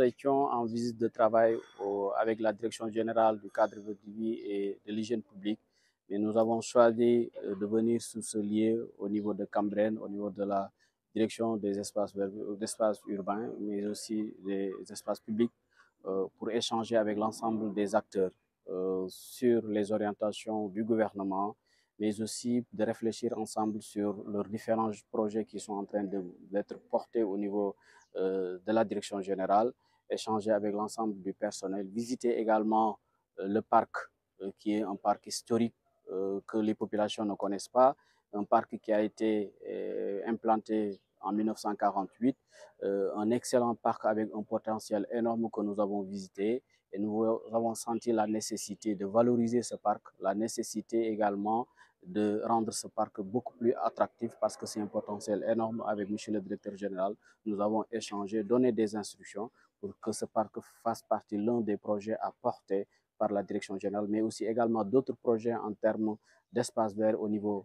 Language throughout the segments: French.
étions en visite de travail avec la direction générale du cadre de vie et de l'hygiène publique. Mais nous avons choisi de venir sur ce lieu au niveau de Cambren, au niveau de la direction des espaces urbains, mais aussi des espaces publics, pour échanger avec l'ensemble des acteurs sur les orientations du gouvernement, mais aussi de réfléchir ensemble sur leurs différents projets qui sont en train d'être portés au niveau de la direction générale, échanger avec l'ensemble du personnel, visiter également le parc, qui est un parc historique que les populations ne connaissent pas, un parc qui a été implanté en 1948, un excellent parc avec un potentiel énorme que nous avons visité, et nous avons senti la nécessité de valoriser ce parc, la nécessité également de rendre ce parc beaucoup plus attractif parce que c'est un potentiel énorme. Avec M. le directeur général, nous avons échangé, donné des instructions pour que ce parc fasse partie l'un des projets à porter par la direction générale, mais aussi également d'autres projets en termes d'espace vert au niveau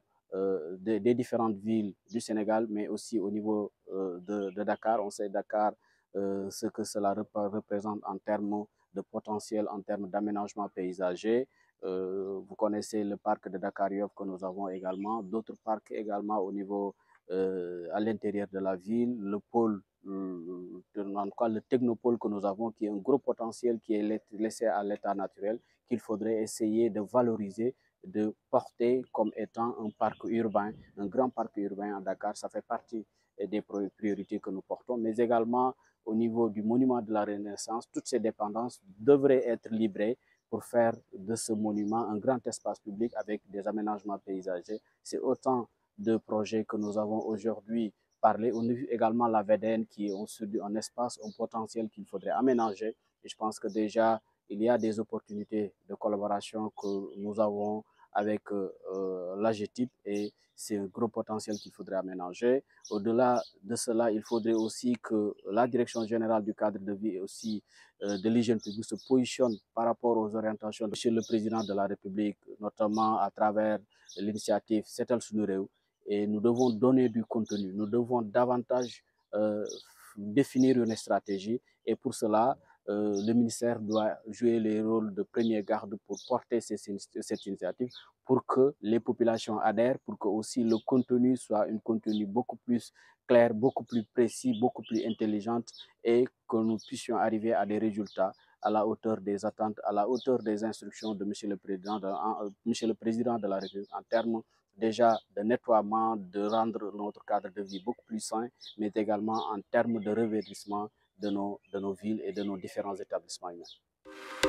des différentes villes du Sénégal, mais aussi au niveau de Dakar. On sait Dakar, ce que cela représente en termes de potentiel, en termes d'aménagement paysager. Vous connaissez le parc de Dakar Yoff que nous avons également, d'autres parcs également au niveau à l'intérieur de la ville, le pôle, en quoi, le technopôle que nous avons, qui est un gros potentiel qui est laissé à l'état naturel, qu'il faudrait essayer de valoriser, de porter comme étant un parc urbain, un grand parc urbain à Dakar. Ça fait partie des priorités que nous portons, mais également au niveau du monument de la Renaissance, toutes ces dépendances devraient être libérées pour faire de ce monument un grand espace public avec des aménagements paysagers. C'est autant de projets que nous avons aujourd'hui parlé. On a vu également la VDN qui est un espace, un potentiel qu'il faudrait aménager. Et je pense que déjà, il y a des opportunités de collaboration que nous avons avec l'AGETIP et c'est un gros potentiel qu'il faudrait aménager. Au-delà de cela, il faudrait aussi que la direction générale du cadre de vie et aussi de l'hygiène publique se positionne par rapport aux orientations de M. le Président de la République, notamment à travers l'initiative Setal Sunu Réew. Et nous devons donner du contenu, nous devons davantage définir une stratégie et pour cela, le ministère doit jouer le rôle de premier garde pour porter cette initiative, pour que les populations adhèrent, pour que aussi le contenu soit un contenu beaucoup plus clair, beaucoup plus précis, beaucoup plus intelligent et que nous puissions arriver à des résultats à la hauteur des attentes, à la hauteur des instructions de M. le Président de la République en termes déjà de nettoiement, de rendre notre cadre de vie beaucoup plus sain, mais également en termes de revêtissement de nos villes et de nos différents établissements humains.